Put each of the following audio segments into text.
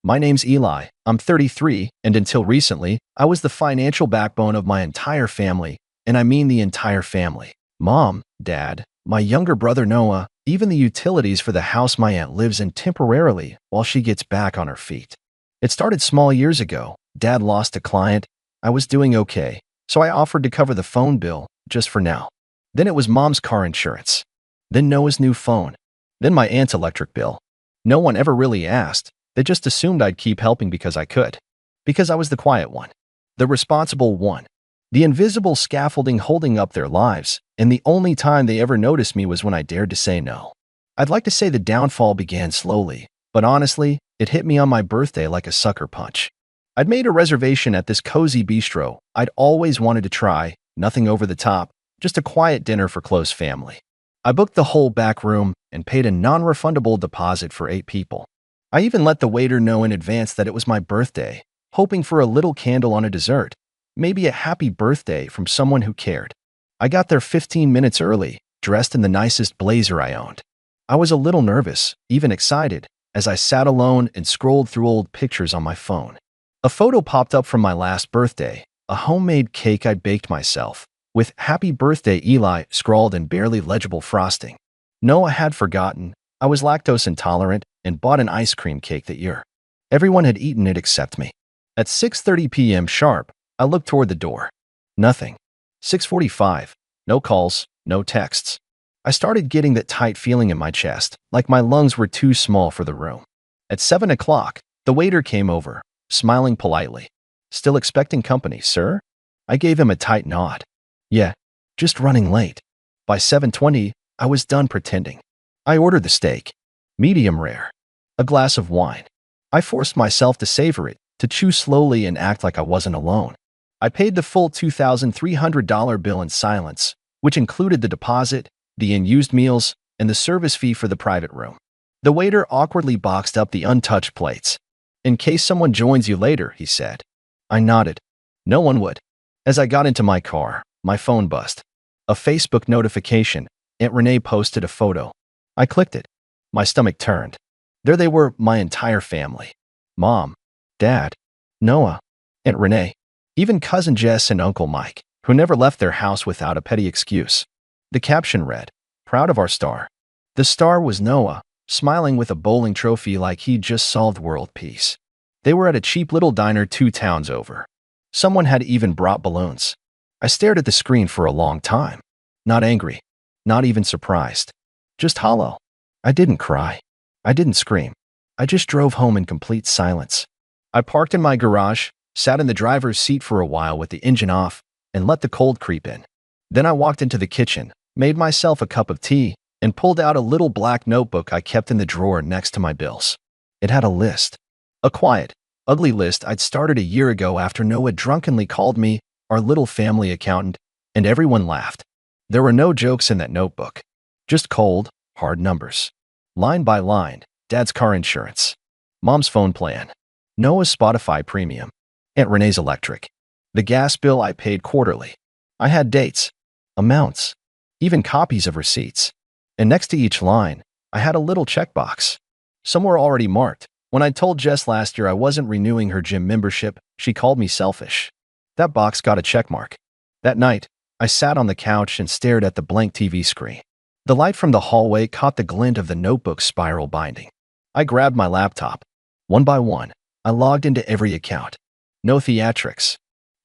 My name's Eli. I'm 33, and until recently, I was the financial backbone of my entire family, and I mean the entire family. Mom, Dad, my younger brother Noah, even the utilities for the house my aunt lives in temporarily while she gets back on her feet. It started small years ago. Dad lost a client. I was doing okay, so I offered to cover the phone bill, just for now. Then it was Mom's car insurance. Then Noah's new phone. Then my aunt's electric bill. No one ever really asked. They just assumed I'd keep helping because I could. Because I was the quiet one. The responsible one. The invisible scaffolding holding up their lives, and the only time they ever noticed me was when I dared to say no. I'd like to say the downfall began slowly, but honestly, it hit me on my birthday like a sucker punch. I'd made a reservation at this cozy bistro I'd always wanted to try, nothing over the top, just a quiet dinner for close family. I booked the whole back room and paid a non-refundable deposit for 8 people. I even let the waiter know in advance that it was my birthday, hoping for a little candle on a dessert, maybe a happy birthday from someone who cared. I got there 15 minutes early, dressed in the nicest blazer I owned. I was a little nervous, even excited, as I sat alone and scrolled through old pictures on my phone. A photo popped up from my last birthday, a homemade cake I'd baked myself, with "Happy Birthday Eli" scrawled in barely legible frosting. Noah had forgotten. I was lactose intolerant and bought an ice cream cake that year. Everyone had eaten it except me. At 6:30 p.m. sharp, I looked toward the door. Nothing. 6:45. No calls, no texts. I started getting that tight feeling in my chest, like my lungs were too small for the room. At 7 o'clock, the waiter came over, smiling politely. "Still expecting company, sir?" I gave him a tight nod. "Yeah, just running late." By 7:20, I was done pretending. I ordered the steak, medium rare, a glass of wine. I forced myself to savor it, to chew slowly and act like I wasn't alone. I paid the full $2,300 bill in silence, which included the deposit, the unused meals, and the service fee for the private room. The waiter awkwardly boxed up the untouched plates. "In case someone joins you later," he said. I nodded. No one would. As I got into my car, my phone buzzed. A Facebook notification. Aunt Renee posted a photo. I clicked it. My stomach turned. There they were, my entire family. Mom, Dad, Noah, Aunt Renee, even Cousin Jess and Uncle Mike, who never left their house without a petty excuse. The caption read, "Proud of our star." The star was Noah, smiling with a bowling trophy like he'd just solved world peace. They were at a cheap little diner 2 towns over. Someone had even brought balloons. I stared at the screen for a long time. Not angry. Not even surprised. Just hollow. I didn't cry. I didn't scream. I just drove home in complete silence. I parked in my garage, sat in the driver's seat for a while with the engine off, and let the cold creep in. Then I walked into the kitchen, made myself a cup of tea, and pulled out a little black notebook I kept in the drawer next to my bills. It had a list. A quiet, ugly list I'd started a year ago after Noah drunkenly called me our little family accountant, and everyone laughed. There were no jokes in that notebook. Just cold, hard numbers. Line by line, Dad's car insurance. Mom's phone plan. Noah's Spotify premium. Aunt Renee's electric. The gas bill I paid quarterly. I had dates, amounts, even copies of receipts. And next to each line, I had a little checkbox. Some were already marked. When I told Jess last year I wasn't renewing her gym membership, she called me selfish. That box got a checkmark. That night, I sat on the couch and stared at the blank TV screen. The light from the hallway caught the glint of the notebook's spiral binding. I grabbed my laptop. One by one, I logged into every account. No theatrics.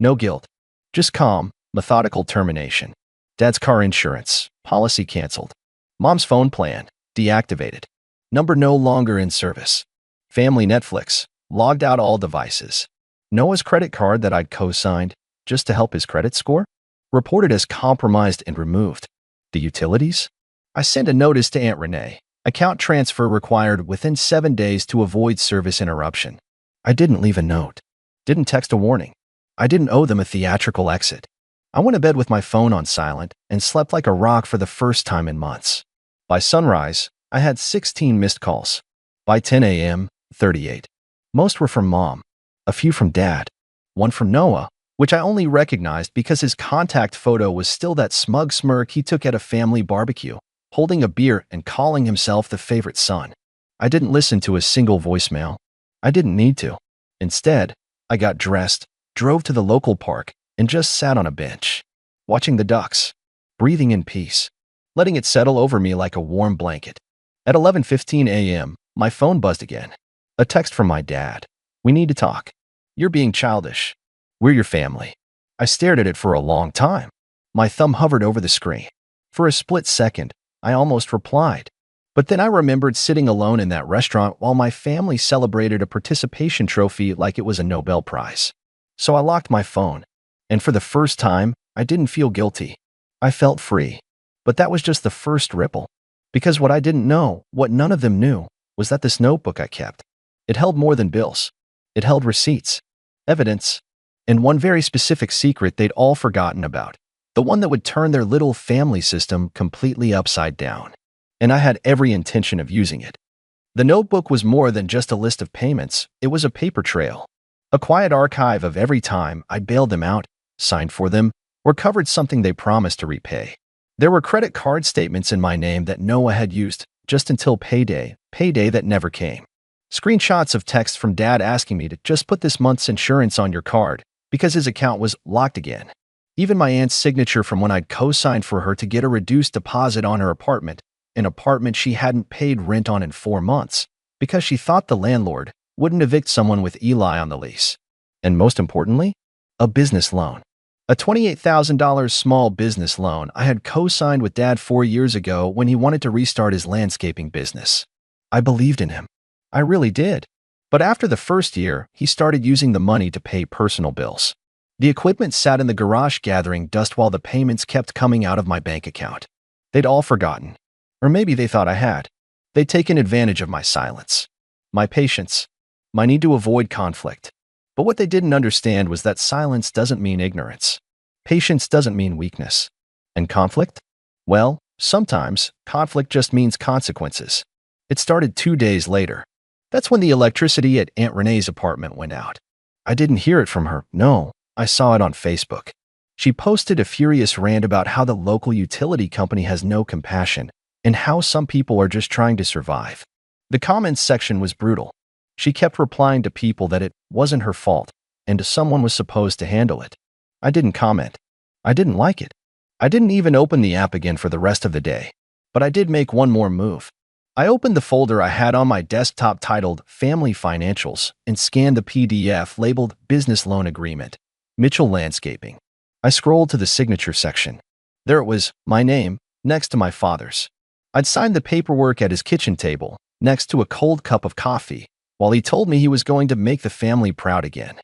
No guilt. Just calm, methodical termination. Dad's car insurance. Policy canceled. Mom's phone plan. Deactivated. Number no longer in service. Family Netflix. Logged out all devices. Noah's credit card that I'd co-signed, just to help his credit score, reported as compromised and removed. The utilities? I sent a notice to Aunt Renee. Account transfer required within 7 days to avoid service interruption. I didn't leave a note. Didn't text a warning. I didn't owe them a theatrical exit. I went to bed with my phone on silent and slept like a rock for the first time in months. By sunrise, I had 16 missed calls. By 10 a.m., 38. Most were from Mom. A few from Dad. One from Noah, which I only recognized because his contact photo was still that smug smirk he took at a family barbecue, holding a beer and calling himself the favorite son. I didn't listen to a single voicemail. I didn't need to. Instead, I got dressed, drove to the local park, and just sat on a bench, watching the ducks, breathing in peace, letting it settle over me like a warm blanket. At 11:15 a.m., my phone buzzed again. A text from my dad. "We need to talk. You're being childish. We're your family." I stared at it for a long time. My thumb hovered over the screen. For a split second, I almost replied. But then I remembered sitting alone in that restaurant while my family celebrated a participation trophy like it was a Nobel Prize. So I locked my phone. And for the first time, I didn't feel guilty. I felt free. But that was just the first ripple. Because what I didn't know, what none of them knew, was that this notebook I kept, it held more than bills. It held receipts, evidence, and one very specific secret they'd all forgotten about. The one that would turn their little family system completely upside down. And I had every intention of using it. The notebook was more than just a list of payments. It was a paper trail. A quiet archive of every time I bailed them out, signed for them, or covered something they promised to repay. There were credit card statements in my name that Noah had used just until payday that never came. Screenshots of texts from Dad asking me to just put this month's insurance on your card because his account was locked again. Even my aunt's signature from when I'd co-signed for her to get a reduced deposit on her apartment, an apartment she hadn't paid rent on in 4 months, because she thought the landlord wouldn't evict someone with Eli on the lease. And most importantly, a business loan. A $28,000 small business loan I had co-signed with Dad 4 years ago when he wanted to restart his landscaping business. I believed in him. I really did. But after the first year, he started using the money to pay personal bills. The equipment sat in the garage gathering dust while the payments kept coming out of my bank account. They'd all forgotten. Or maybe they thought I had. They'd taken advantage of my silence, my patience, my need to avoid conflict. But what they didn't understand was that silence doesn't mean ignorance. Patience doesn't mean weakness. And conflict? Well, sometimes conflict just means consequences. It started 2 days later. That's when the electricity at Aunt Renee's apartment went out. I didn't hear it from her. No, I saw it on Facebook. She posted a furious rant about how the local utility company has no compassion and how some people are just trying to survive. The comments section was brutal. She kept replying to people that it wasn't her fault and someone was supposed to handle it. I didn't comment. I didn't like it. I didn't even open the app again for the rest of the day. But I did make one more move. I opened the folder I had on my desktop titled Family Financials and scanned the PDF labeled Business Loan Agreement, Mitchell Landscaping. I scrolled to the signature section. There it was, my name, next to my father's. I'd signed the paperwork at his kitchen table, next to a cold cup of coffee, while he told me he was going to make the family proud again.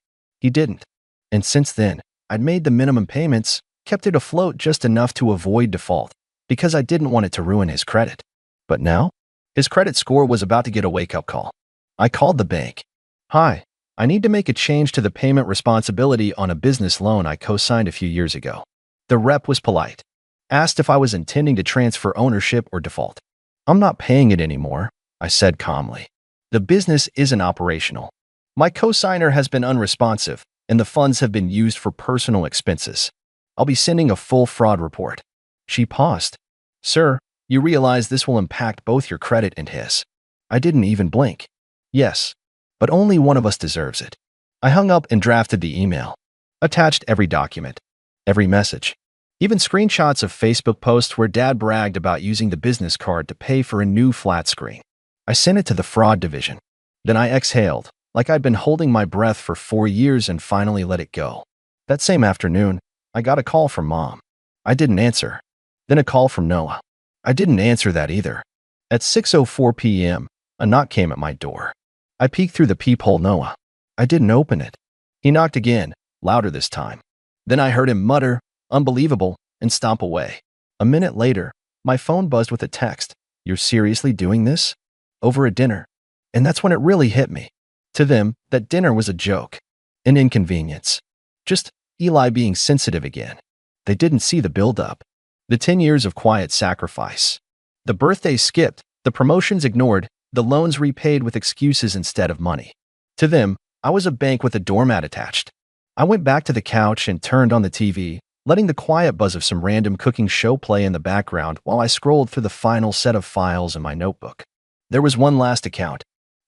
He didn't. And since then, I'd made the minimum payments, kept it afloat just enough to avoid default, because I didn't want it to ruin his credit. But now, his credit score was about to get a wake-up call. I called the bank. "Hi, I need to make a change to the payment responsibility on a business loan I co-signed a few years ago." The rep was polite. Asked if I was intending to transfer ownership or default. "I'm not paying it anymore," I said calmly. "The business isn't operational. My co-signer has been unresponsive, and the funds have been used for personal expenses. I'll be sending a full fraud report." She paused. "Sir, you realize this will impact both your credit and his." I didn't even blink. "Yes, but only one of us deserves it." I hung up and drafted the email. Attached every document, every message, even screenshots of Facebook posts where Dad bragged about using the business card to pay for a new flat screen. I sent it to the fraud division. Then I exhaled, like I'd been holding my breath for 4 years and finally let it go. That same afternoon, I got a call from Mom. I didn't answer. Then a call from Noah. I didn't answer that either. At 6:04 p.m., a knock came at my door. I peeked through the peephole. Noah. I didn't open it. He knocked again, louder this time. Then I heard him mutter, "Unbelievable," and stomp away. A minute later, my phone buzzed with a text. "You're seriously doing this? Over a dinner?" And that's when it really hit me. To them, that dinner was a joke, an inconvenience. Just Eli being sensitive again. They didn't see the build-up. The 10 years of quiet sacrifice. The birthdays skipped, the promotions ignored, the loans repaid with excuses instead of money. To them, I was a bank with a doormat attached. I went back to the couch and turned on the TV, letting the quiet buzz of some random cooking show play in the background while I scrolled through the final set of files in my notebook. There was one last account.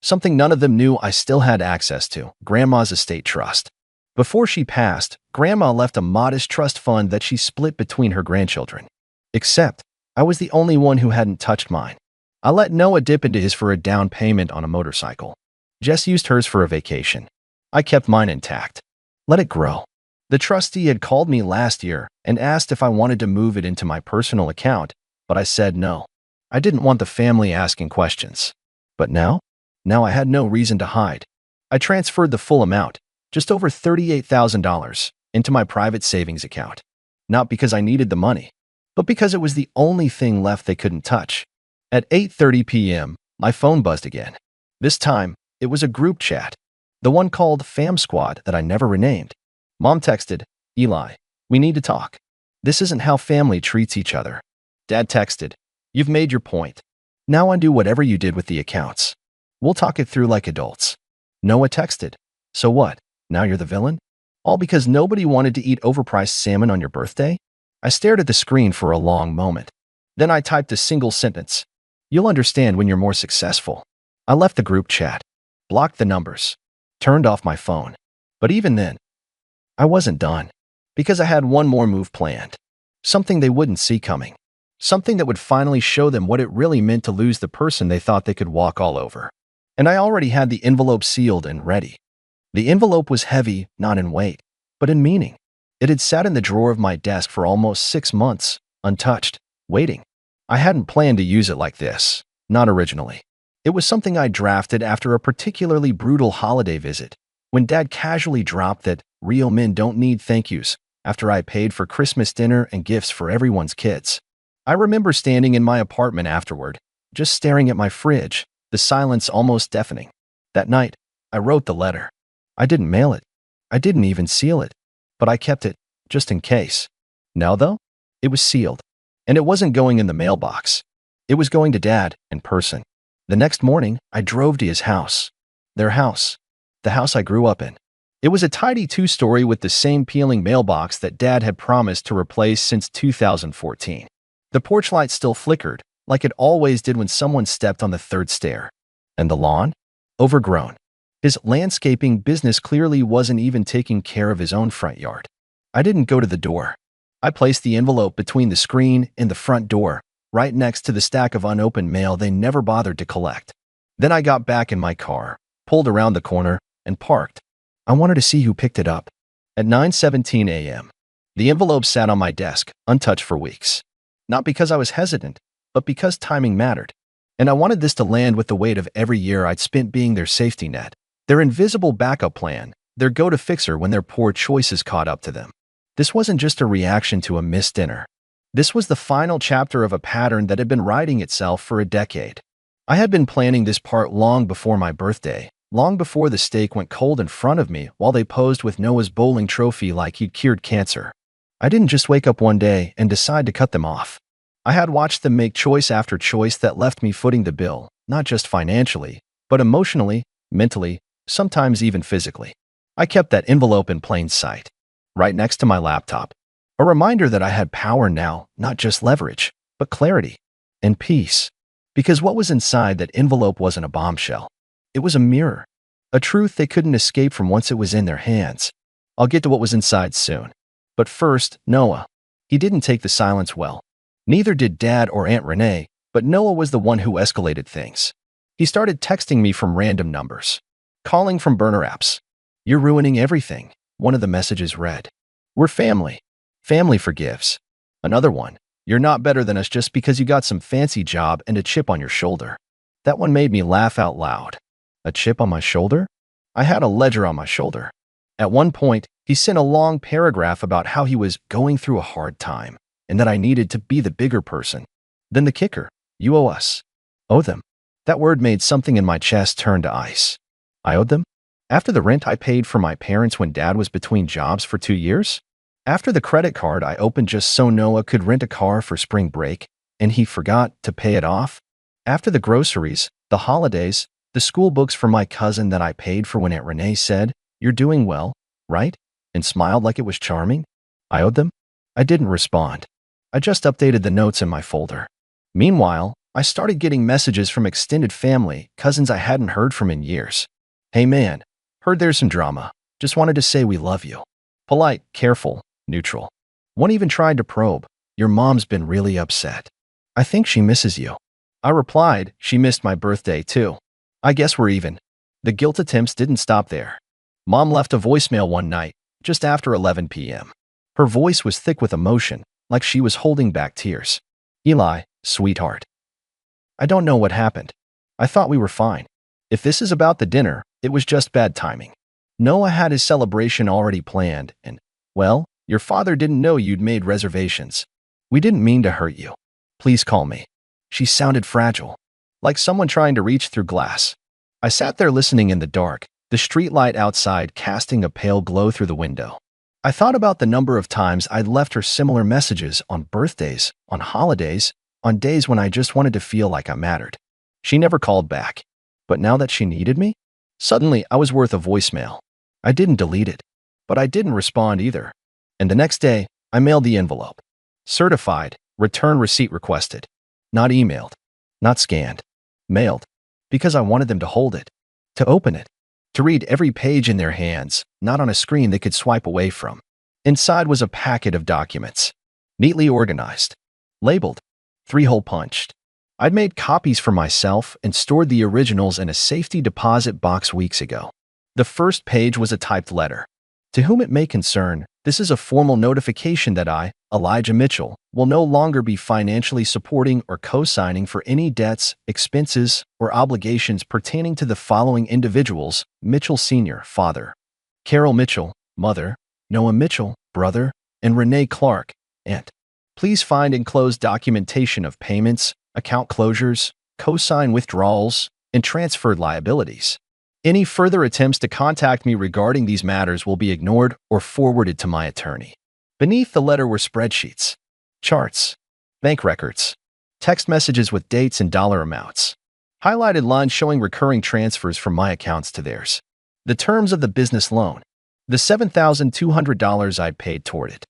Something none of them knew I still had access to: Grandma's estate trust. Before she passed, Grandma left a modest trust fund that she split between her grandchildren. Except, I was the only one who hadn't touched mine. I let Noah dip into his for a down payment on a motorcycle. Jess used hers for a vacation. I kept mine intact. Let it grow. The trustee had called me last year and asked if I wanted to move it into my personal account, but I said no. I didn't want the family asking questions. But now I had no reason to hide. I transferred the full amount, just over $38,000, into my private savings account. Not because I needed the money, but because it was the only thing left they couldn't touch. At 8:30 p.m., my phone buzzed again. This time, it was a group chat, the one called Fam Squad that I never renamed. Mom texted, "Eli, we need to talk. This isn't how family treats each other." Dad texted, "You've made your point. Now undo whatever you did with the accounts. We'll talk it through like adults." Noah texted, "So what? Now you're the villain? All because nobody wanted to eat overpriced salmon on your birthday?" I stared at the screen for a long moment. Then I typed a single sentence: "You'll understand when you're more successful." I left the group chat, blocked the numbers, turned off my phone. But even then, I wasn't done, because I had one more move planned. Something they wouldn't see coming. Something that would finally show them what it really meant to lose the person they thought they could walk all over. And I already had the envelope sealed and ready. The envelope was heavy, not in weight, but in meaning. It had sat in the drawer of my desk for almost 6 months, untouched, waiting. I hadn't planned to use it like this, not originally. It was something I drafted after a particularly brutal holiday visit, when Dad casually dropped that real men don't need thank yous after I paid for Christmas dinner and gifts for everyone's kids. I remember standing in my apartment afterward, just staring at my fridge, the silence almost deafening. That night, I wrote the letter. I didn't mail it. I didn't even seal it. But I kept it, just in case. Now though, it was sealed. And it wasn't going in the mailbox. It was going to Dad, in person. The next morning, I drove to his house. Their house. The house I grew up in. It was a tidy 2-story with the same peeling mailbox that Dad had promised to replace since 2014. The porch light still flickered, like it always did when someone stepped on the 3rd stair. And the lawn? Overgrown. His landscaping business clearly wasn't even taking care of his own front yard. I didn't go to the door. I placed the envelope between the screen and the front door, right next to the stack of unopened mail they never bothered to collect. Then I got back in my car, pulled around the corner, and parked. I wanted to see who picked it up. At 9:17 a.m., the envelope sat on my desk, untouched for weeks. Not because I was hesitant, but because timing mattered. And I wanted this to land with the weight of every year I'd spent being their safety net, their invisible backup plan, their go-to-fixer when their poor choices caught up to them. This wasn't just a reaction to a missed dinner. This was the final chapter of a pattern that had been writing itself for a decade. I had been planning this part long before my birthday, long before the steak went cold in front of me while they posed with Noah's bowling trophy like he'd cured cancer. I didn't just wake up one day and decide to cut them off. I had watched them make choice after choice that left me footing the bill, not just financially, but emotionally, mentally, sometimes even physically. I kept that envelope in plain sight, right next to my laptop. A reminder that I had power now, not just leverage, but clarity and peace. Because what was inside that envelope wasn't a bombshell. It was a mirror, a truth they couldn't escape from once it was in their hands. I'll get to what was inside soon. But first, Noah. He didn't take the silence well. Neither did Dad or Aunt Renee, but Noah was the one who escalated things. He started texting me from random numbers, calling from burner apps. "You're ruining everything," one of the messages read. "We're family. Family forgives." Another one, "You're not better than us just because you got some fancy job and a chip on your shoulder." That one made me laugh out loud. A chip on my shoulder? I had a ledger on my shoulder. At one point, he sent a long paragraph about how he was going through a hard time and that I needed to be the bigger person. Then the kicker: "You owe us." Owe them. That word made something in my chest turn to ice. I owed them? After the rent I paid for my parents when Dad was between jobs for 2 years? After the credit card I opened just so Noah could rent a car for spring break and he forgot to pay it off? After the groceries, the holidays, the school books for my cousin that I paid for when Aunt Renee said, "You're doing well, right?" and smiled like it was charming? I owed them? I didn't respond. I just updated the notes in my folder. Meanwhile, I started getting messages from extended family, cousins I hadn't heard from in years. Hey man, heard there's some drama. Just wanted to say we love you. Polite, careful, neutral. One even tried to probe. Your mom's been really upset. I think she misses you. I replied, she missed my birthday too. I guess we're even. The guilt attempts didn't stop there. Mom left a voicemail one night, just after 11 p.m. Her voice was thick with emotion, like she was holding back tears. Eli, sweetheart. I don't know what happened. I thought we were fine. If this is about the dinner, it was just bad timing. Noah had his celebration already planned and, well, your father didn't know you'd made reservations. We didn't mean to hurt you. Please call me. She sounded fragile, like someone trying to reach through glass. I sat there listening in the dark, the streetlight outside casting a pale glow through the window. I thought about the number of times I'd left her similar messages on birthdays, on holidays, on days when I just wanted to feel like I mattered. She never called back. But now that she needed me, suddenly I was worth a voicemail. I didn't delete it, but I didn't respond either. And the next day, I mailed the envelope. Certified, return receipt requested. Not emailed, not scanned. Mailed, because I wanted them to hold it, to open it, to read every page in their hands, not on a screen they could swipe away from. Inside was a packet of documents, neatly organized, labeled, 3-hole punched. I'd made copies for myself and stored the originals in a safety deposit box weeks ago. The first page was a typed letter. To whom it may concern, this is a formal notification that I, Elijah Mitchell, will no longer be financially supporting or co-signing for any debts, expenses, or obligations pertaining to the following individuals: Mitchell Sr., father; Carol Mitchell, mother; Noah Mitchell, brother; and Renee Clark, aunt. Please find enclosed documentation of payments, account closures, co-sign withdrawals, and transferred liabilities. Any further attempts to contact me regarding these matters will be ignored or forwarded to my attorney. Beneath the letter were spreadsheets, charts, bank records, text messages with dates and dollar amounts, highlighted lines showing recurring transfers from my accounts to theirs, the terms of the business loan, the $7,200 I'd paid toward it,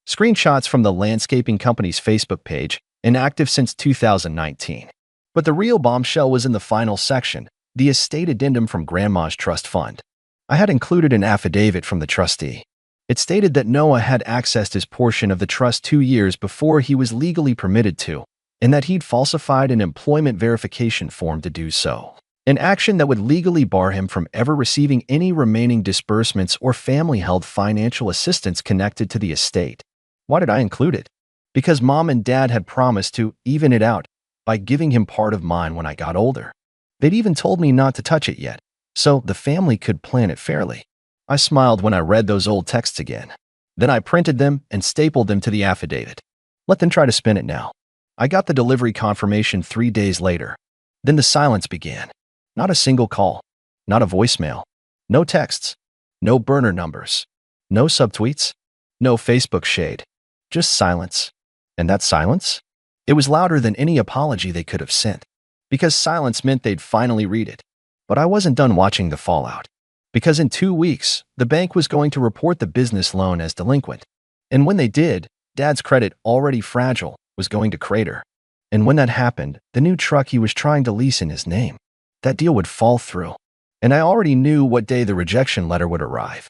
screenshots from the landscaping company's Facebook page, inactive since 2019. But the real bombshell was in the final section, the estate addendum from Grandma's trust fund. I had included an affidavit from the trustee. It stated that Noah had accessed his portion of the trust 2 years before he was legally permitted to, and that he'd falsified an employment verification form to do so, an action that would legally bar him from ever receiving any remaining disbursements or family-held financial assistance connected to the estate. Why did I include it? Because Mom and Dad had promised to even it out by giving him part of mine when I got older. They'd even told me not to touch it yet, so the family could plan it fairly. I smiled when I read those old texts again. Then I printed them and stapled them to the affidavit. Let them try to spin it now. I got the delivery confirmation 3 days later. Then the silence began. Not a single call, not a voicemail, no texts, no burner numbers, no subtweets, no Facebook shade, just silence. And that silence? It was louder than any apology they could have sent. Because silence meant they'd finally read it. But I wasn't done watching the fallout. Because in 2 weeks, the bank was going to report the business loan as delinquent. And when they did, Dad's credit, already fragile, was going to crater. And when that happened, the new truck he was trying to lease in his name, that deal would fall through. And I already knew what day the rejection letter would arrive.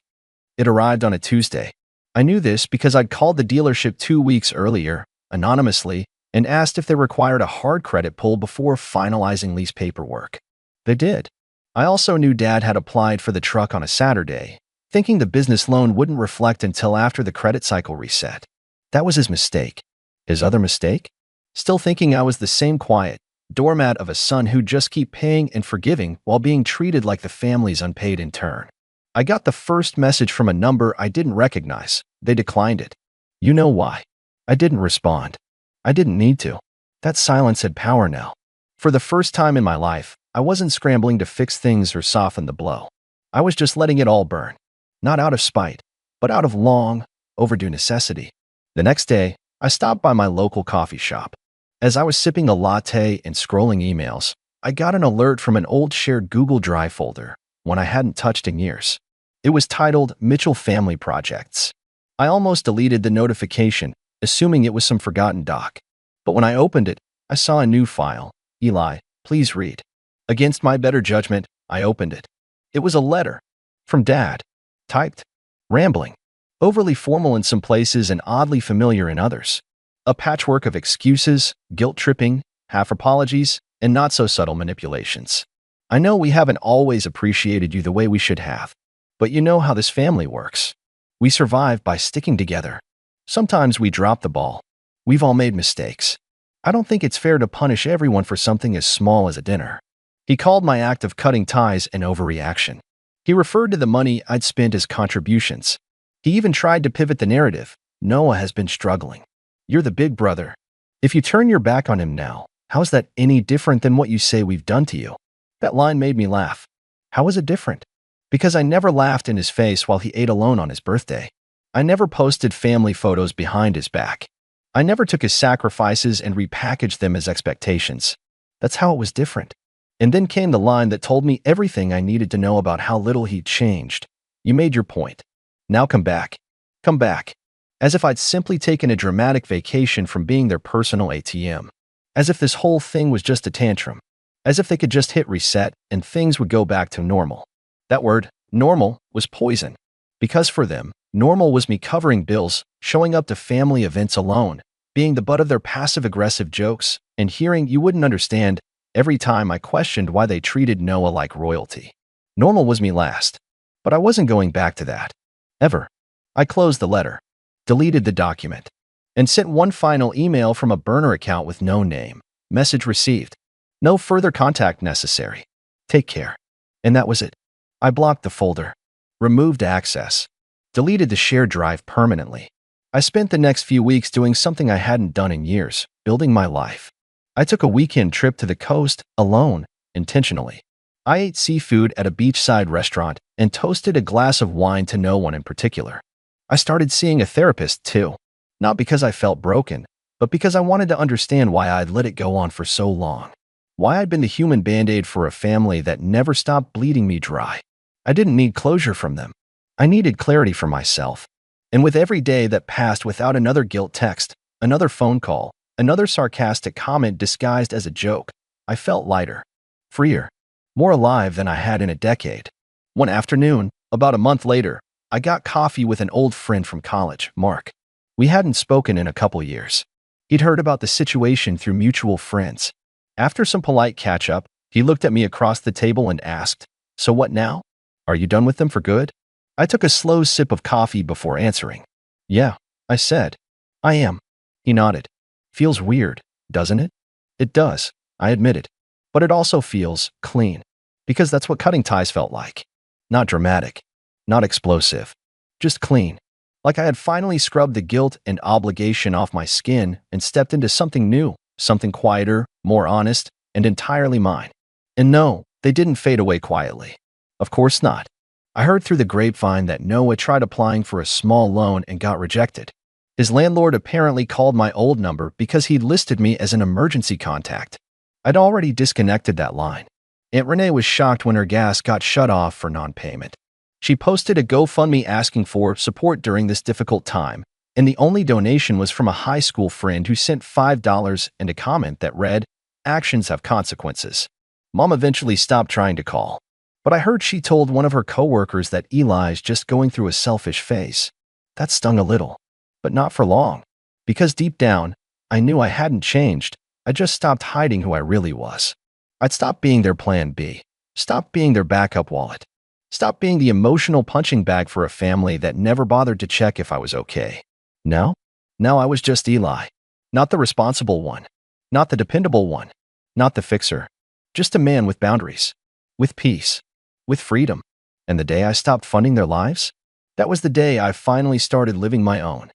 It arrived on a Tuesday. I knew this because I'd called the dealership 2 weeks earlier, anonymously, and asked if they required a hard credit pull before finalizing lease paperwork. They did. I also knew Dad had applied for the truck on a Saturday, thinking the business loan wouldn't reflect until after the credit cycle reset. That was his mistake. His other mistake? Still thinking I was the same quiet doormat of a son who'd just keep paying and forgiving while being treated like the family's unpaid intern. I got the first message from a number I didn't recognize. They declined it. You know why? I didn't respond. I didn't need to. That silence had power now. For the first time in my life, I wasn't scrambling to fix things or soften the blow. I was just letting it all burn. Not out of spite, but out of long, overdue necessity. The next day, I stopped by my local coffee shop. As I was sipping a latte and scrolling emails, I got an alert from an old shared Google Drive folder, one I hadn't touched in years. It was titled Mitchell Family Projects. I almost deleted the notification, assuming it was some forgotten doc. But when I opened it, I saw a new file, Eli, please read. Against my better judgment, I opened it. It was a letter. From Dad. Typed. Rambling. Overly formal in some places and oddly familiar in others. A patchwork of excuses, guilt-tripping, half-apologies, and not-so-subtle manipulations. I know we haven't always appreciated you the way we should have, but you know how this family works. We survive by sticking together. Sometimes we drop the ball. We've all made mistakes. I don't think it's fair to punish everyone for something as small as a dinner. He called my act of cutting ties an overreaction. He referred to the money I'd spent as contributions. He even tried to pivot the narrative. Noah has been struggling. You're the big brother. If you turn your back on him now, how is that any different than what you say we've done to you? That line made me laugh. How is it different? Because I never laughed in his face while he ate alone on his birthday. I never posted family photos behind his back. I never took his sacrifices and repackaged them as expectations. That's how it was different. And then came the line that told me everything I needed to know about how little he'd changed. You made your point. Now come back. Come back. As if I'd simply taken a dramatic vacation from being their personal ATM. As if this whole thing was just a tantrum. As if they could just hit reset and things would go back to normal. That word, normal, was poison. Because for them, normal was me covering bills, showing up to family events alone, being the butt of their passive-aggressive jokes, and hearing you wouldn't understand every time I questioned why they treated Noah like royalty. Normal was me last. But I wasn't going back to that. Ever. I closed the letter, deleted the document, and sent one final email from a burner account with no name. Message received. No further contact necessary. Take care. And that was it. I blocked the folder, removed access, deleted the shared drive permanently. I spent the next few weeks doing something I hadn't done in years, building my life. I took a weekend trip to the coast, alone, intentionally. I ate seafood at a beachside restaurant and toasted a glass of wine to no one in particular. I started seeing a therapist too, not because I felt broken, but because I wanted to understand why I'd let it go on for so long. Why I'd been the human band-aid for a family that never stopped bleeding me dry. I didn't need closure from them. I needed clarity for myself. And with every day that passed without another guilt text, another phone call, another sarcastic comment disguised as a joke, I felt lighter, freer, more alive than I had in a decade. One afternoon, about a month later, I got coffee with an old friend from college, Mark. We hadn't spoken in a couple years. He'd heard about the situation through mutual friends. After some polite catch-up, he looked at me across the table and asked, "So what now? Are you done with them for good?" I took a slow sip of coffee before answering. "Yeah," I said. "I am." He nodded. "Feels weird, doesn't it?" "It does," I admitted. "But it also feels clean. Because that's what cutting ties felt like. Not dramatic. Not explosive. Just clean. Like I had finally scrubbed the guilt and obligation off my skin and stepped into something new, something quieter, more honest, and entirely mine. And no, they didn't fade away quietly. Of course not. I heard through the grapevine that Noah tried applying for a small loan and got rejected. His landlord apparently called my old number because he'd listed me as an emergency contact. I'd already disconnected that line. Aunt Renee was shocked when her gas got shut off for non-payment. She posted a GoFundMe asking for support during this difficult time, and the only donation was from a high school friend who sent $5 and a comment that read, "Actions have consequences." Mom eventually stopped trying to call, but I heard she told one of her coworkers that Eli's just going through a selfish phase. That stung a little, but not for long, because deep down, I knew I hadn't changed. I just stopped hiding who I really was. I'd stopped being their plan B, stopped being their backup wallet, stopped being the emotional punching bag for a family that never bothered to check if I was okay. Now I was just Eli. Not the responsible one, not the dependable one, not the fixer. Just a man with boundaries, with peace, with freedom. And the day I stopped funding their lives, that was the day I finally started living my own.